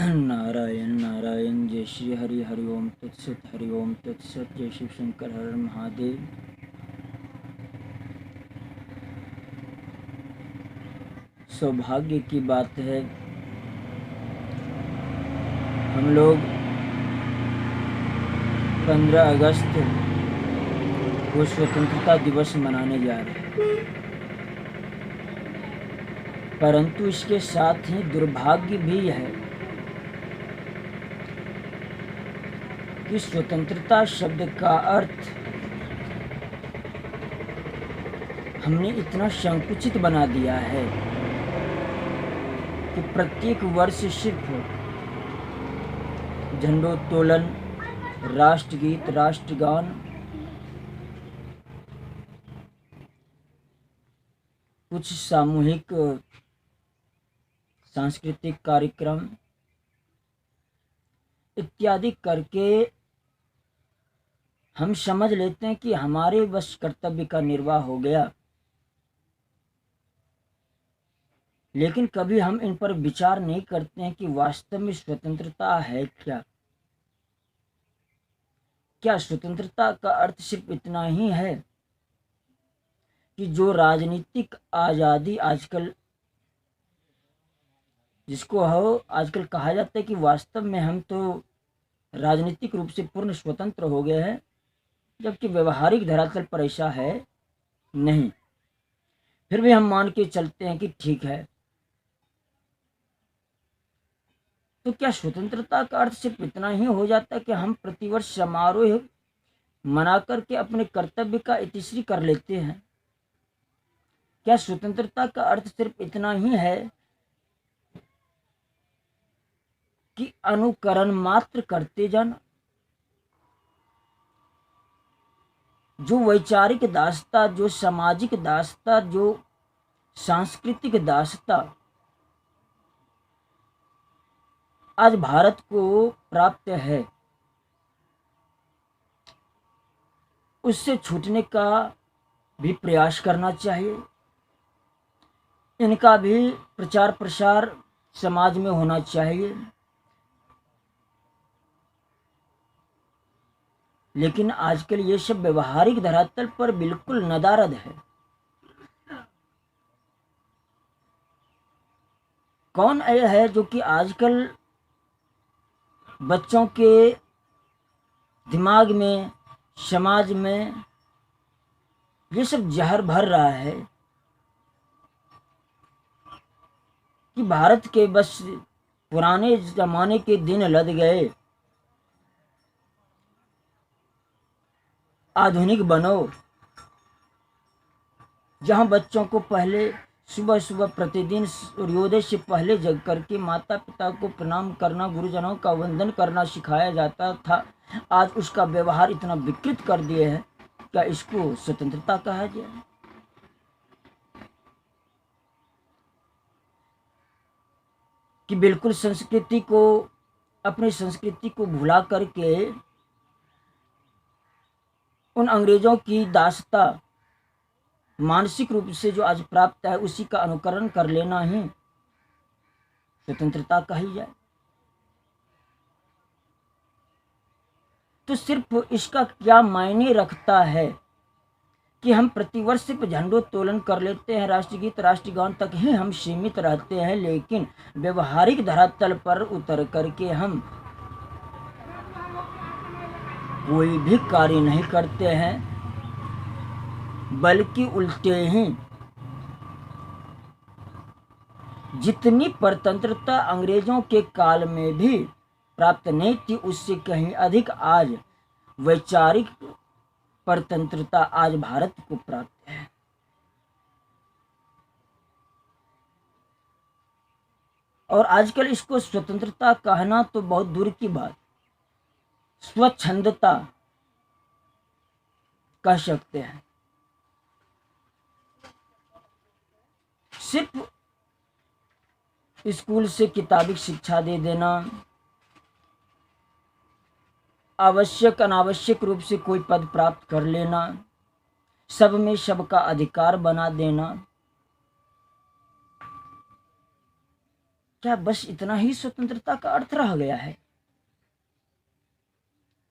नारायण नारायण। जय श्री हरि। हरि ओम तत्सत। हरि ओम तत्सत। जय शिव शंकर। हर हर महादेव। सौभाग्य की बात है, हम लोग 15 अगस्त को स्वतंत्रता दिवस मनाने जा रहे हैं, परंतु इसके साथ ही दुर्भाग्य भी है कि स्वतंत्रता शब्द का अर्थ हमने इतना संकुचित बना दिया है कि प्रत्येक वर्ष सिर्फ झंडोत्तोलन, राष्ट्रगीत, राष्ट्रगान, कुछ सामूहिक सांस्कृतिक कार्यक्रम इत्यादि करके हम समझ लेते हैं कि हमारे बस कर्तव्य का निर्वाह हो गया, लेकिन कभी हम इन पर विचार नहीं करते हैं कि वास्तव में स्वतंत्रता है क्या। क्या स्वतंत्रता का अर्थ सिर्फ इतना ही है कि जो राजनीतिक आज़ादी आजकल जिसको हो आजकल कहा जाता है कि वास्तव में हम तो राजनीतिक रूप से पूर्ण स्वतंत्र हो गए हैं, जबकि व्यवहारिक धरातल पर ऐसा है नहीं। फिर भी हम मान के चलते हैं कि ठीक है। तो क्या स्वतंत्रता का अर्थ सिर्फ इतना ही हो जाता है कि हम प्रतिवर्ष समारोह मना करके अपने कर्तव्य का इतिश्री कर लेते हैं? क्या स्वतंत्रता का अर्थ सिर्फ इतना ही है कि अनुकरण मात्र करते जाना? जो वैचारिक दासता, जो सामाजिक दासता, जो सांस्कृतिक दासता आज भारत को प्राप्त है, उससे छूटने का भी प्रयास करना चाहिए। इनका भी प्रचार प्रसार समाज में होना चाहिए। लेकिन आजकल ये सब व्यवहारिक धरातल पर बिल्कुल नदारद है। कौन है जो कि आजकल बच्चों के दिमाग में, समाज में ये सब जहर भर रहा है कि भारत के बस पुराने जमाने के दिन लद गए, आधुनिक बनो, जहां बच्चों को पहले सुबह सुबह प्रतिदिन सूर्योदय से पहले जग करके माता पिता को प्रणाम करना, गुरुजनों का वंदन करना सिखाया जाता था। आज उसका व्यवहार इतना विकृत कर दिए है, क्या इसको स्वतंत्रता कहा जाए? कि बिल्कुल संस्कृति को, अपनी संस्कृति को भुला करके उन अंग्रेजों की दासता मानसिक रूप से जो आज प्राप्त है उसी का अनुकरण कर लेना ही स्वतंत्रता कही जाए? तो सिर्फ इसका क्या मायने रखता है कि हम प्रतिवर्ष सिर्फ झंडोत्तोलन कर लेते हैं, राष्ट्रगीत राष्ट्रगान तक ही हम सीमित रहते हैं, लेकिन व्यवहारिक धरातल पर उतर करके हम कोई भी कार्य नहीं करते हैं, बल्कि उल्टे ही जितनी परतंत्रता अंग्रेजों के काल में भी प्राप्त नहीं थी, उससे कहीं अधिक आज वैचारिक परतंत्रता आज भारत को प्राप्त है। और आजकल इसको स्वतंत्रता कहना तो बहुत दूर की बात, स्वच्छंदता कह सकते हैं। सिर्फ स्कूल से किताबिक शिक्षा दे देना, आवश्यक अनावश्यक रूप से कोई पद प्राप्त कर लेना, सब में सबका अधिकार बना देना, क्या बस इतना ही स्वतंत्रता का अर्थ रह गया है?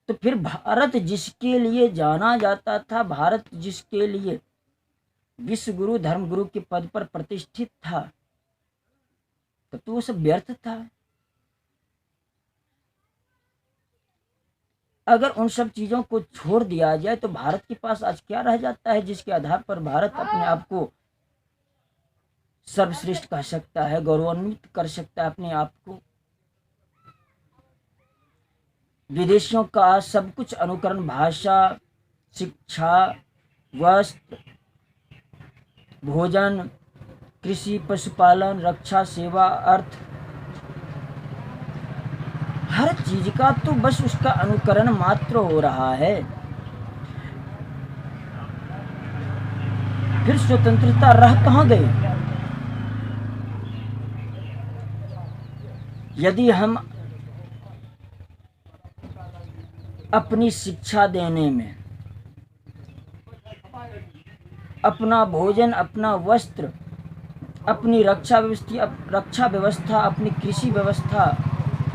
तो फिर भारत जिसके लिए जाना जाता था, भारत जिसके लिए विश्व गुरु धर्म गुरु के पद पर प्रतिष्ठित था, तब तो वो सब व्यर्थ था। अगर उन सब चीजों को छोड़ दिया जाए तो भारत के पास आज क्या रह जाता है जिसके आधार पर भारत अपने आप को सर्वश्रेष्ठ कह सकता है, गौरवान्वित कर सकता है अपने आप को? विदेशियों का सब कुछ अनुकरण, भाषा, शिक्षा, वस्त्र, भोजन, कृषि, पशुपालन, रक्षा, सेवा, अर्थ, हर चीज का तो बस उसका अनुकरण मात्र हो रहा है। फिर स्वतंत्रता रह कहां गई? यदि हम अपनी शिक्षा देने में, अपना भोजन, अपना वस्त्र, अपनी रक्षा व्यवस्था, अपनी कृषि व्यवस्था,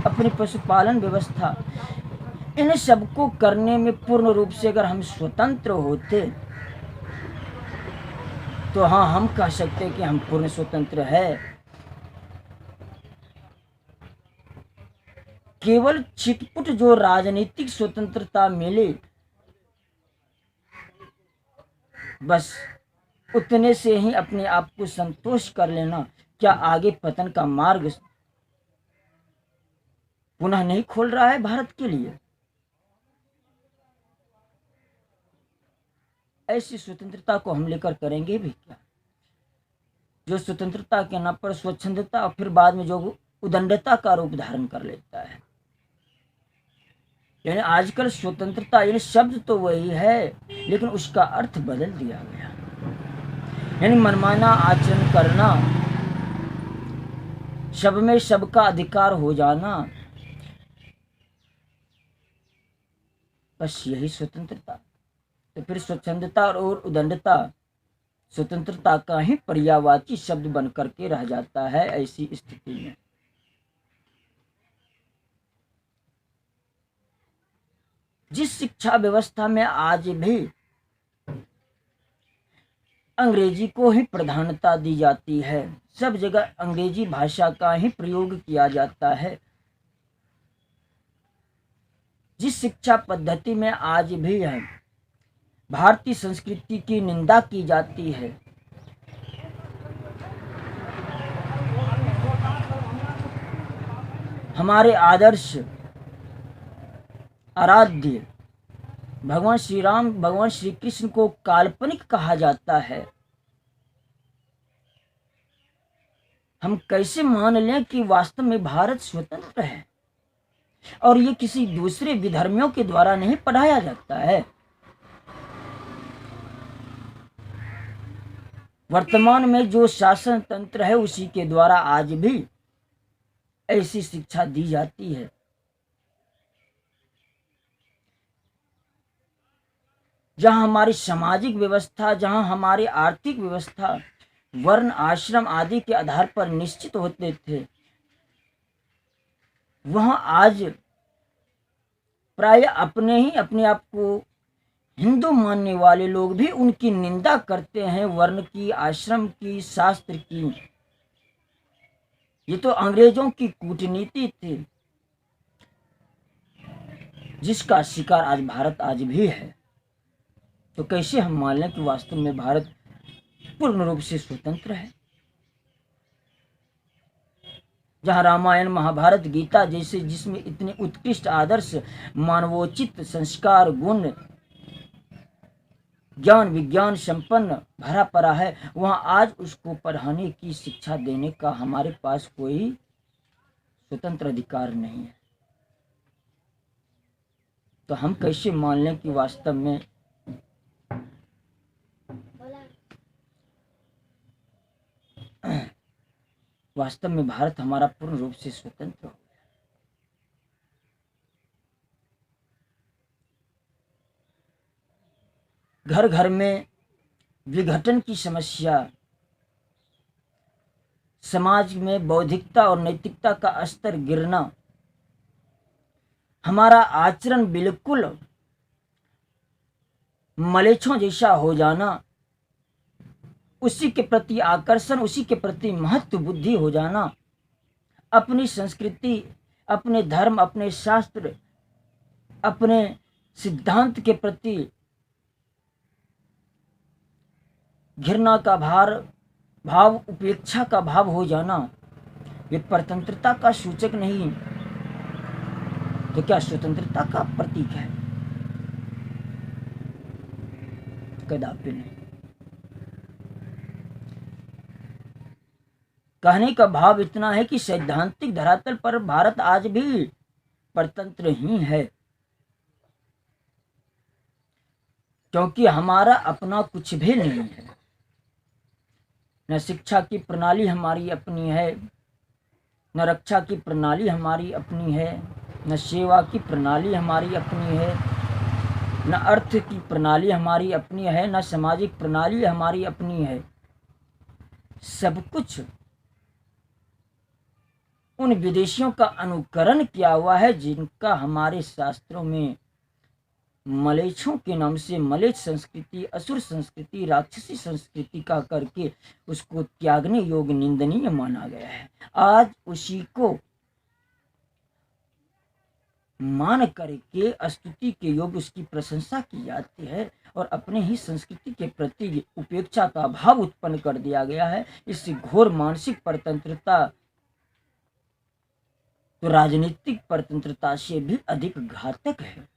अपनी पशुपालन व्यवस्था, इन सबको करने में पूर्ण रूप से अगर हम स्वतंत्र होते तो हाँ, हम कह सकते कि हम पूर्ण स्वतंत्र है। केवल छिटपुट जो राजनीतिक स्वतंत्रता मिले, बस उतने से ही अपने आप को संतोष कर लेना, क्या आगे पतन का मार्ग पुनः नहीं खोल रहा है भारत के लिए? ऐसी स्वतंत्रता को हम लेकर करेंगे भी क्या, जो स्वतंत्रता के नाम पर स्वच्छंदता और फिर बाद में जो उदंडता का रूप धारण कर लेता है। यानी आजकल स्वतंत्रता यानी शब्द तो वही है, लेकिन उसका अर्थ बदल दिया गया। यानी मनमाना आचरण करना, सब में सबका अधिकार हो जाना, बस यही स्वतंत्रता। तो फिर स्वच्छंदता और उदंडता स्वतंत्रता का ही पर्यायवाची शब्द बन करके रह जाता है। ऐसी स्थिति में जिस शिक्षा व्यवस्था में आज भी अंग्रेजी को ही प्रधानता दी जाती है, सब जगह अंग्रेजी भाषा का ही प्रयोग किया जाता है, जिस शिक्षा पद्धति में आज भी है भारतीय संस्कृति की निंदा की जाती है, हमारे आदर्श आराध्य भगवान श्री राम, भगवान श्री कृष्ण को काल्पनिक कहा जाता है, हम कैसे मान लें कि वास्तव में भारत स्वतंत्र है और ये किसी दूसरे विधर्मियों के द्वारा नहीं पढ़ाया जाता है? वर्तमान में जो शासन तंत्र है उसी के द्वारा आज भी ऐसी शिक्षा दी जाती है। जहां हमारी सामाजिक व्यवस्था, जहां हमारी आर्थिक व्यवस्था वर्ण, आश्रम आदि के आधार पर निश्चित होते थे, वहां आज प्राय अपने आप को हिंदू मानने वाले लोग भी उनकी निंदा करते हैं, वर्ण की, आश्रम की, शास्त्र की। ये तो अंग्रेजों की कूटनीति थी जिसका शिकार आज भारत आज भी है। तो कैसे हम मान लें कि वास्तव में भारत पूर्ण रूप से स्वतंत्र है? जहां रामायण, महाभारत, गीता जैसे जिसमें इतने उत्कृष्ट आदर्श, मानवोचित संस्कार, गुण, ज्ञान विज्ञान संपन्न भरा पड़ा है, वहां आज उसको पढ़ाने की, शिक्षा देने का हमारे पास कोई स्वतंत्र अधिकार नहीं है। तो हम कैसे मान लें कि वास्तव में भारत हमारा पूर्ण रूप से स्वतंत्र हो गया? घर घर में विघटन की समस्या, समाज में बौद्धिकता और नैतिकता का स्तर गिरना, हमारा आचरण बिल्कुल मलेच्छों जैसा हो जाना, उसी के प्रति आकर्षण, उसी के प्रति महत्व बुद्धि हो जाना, अपनी संस्कृति, अपने धर्म, अपने शास्त्र, अपने सिद्धांत के प्रति घृणा का भाव, उपेक्षा का भाव हो जाना, ये परतंत्रता का सूचक नहीं तो क्या स्वतंत्रता का प्रतीक है? कदापि नहीं। कहने का भाव इतना है कि सैद्धांतिक धरातल पर भारत आज भी परतंत्र ही है, क्योंकि हमारा अपना कुछ भी नहीं है। न शिक्षा की प्रणाली हमारी अपनी है, न रक्षा की प्रणाली हमारी अपनी है, न सेवा की प्रणाली हमारी अपनी है, न अर्थ की प्रणाली हमारी अपनी है, न सामाजिक प्रणाली हमारी अपनी है। सब कुछ उन विदेशियों का अनुकरण किया हुआ है, जिनका हमारे शास्त्रों में मलेच्छों के नाम से मलेच्छ संस्कृति, असुर संस्कृति, राक्षसी संस्कृति का करके उसको त्यागने योग्य, निंदनीय माना गया है। आज उसी को मान करके स्तुति के योग्य उसकी प्रशंसा की जाती है और अपने ही संस्कृति के प्रति उपेक्षा का भाव उत्पन्न कर दिया गया है। इस घोर मानसिक परतंत्रता तो राजनीतिक परतंत्रता से भी अधिक घातक है।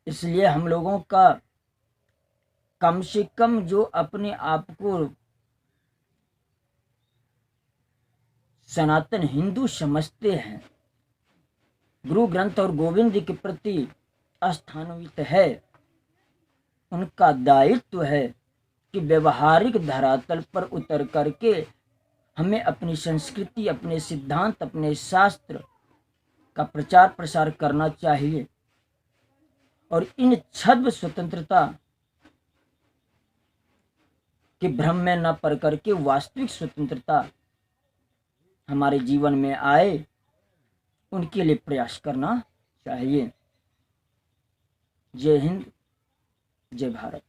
इसलिए हम लोगों का कम से कम जो अपने आप को सनातन हिंदू समझते हैं, गुरु ग्रंथ और गोविंद के प्रति स्थान्वित है, उनका दायित्व है कि व्यवहारिक धरातल पर उतर करके हमें अपनी संस्कृति, अपने सिद्धांत, अपने शास्त्र का प्रचार प्रसार करना चाहिए और इन छद्म स्वतंत्रता के भ्रम में न पड़ करके वास्तविक स्वतंत्रता हमारे जीवन में आए, उनके लिए प्रयास करना चाहिए। जय हिंद, जय भारत।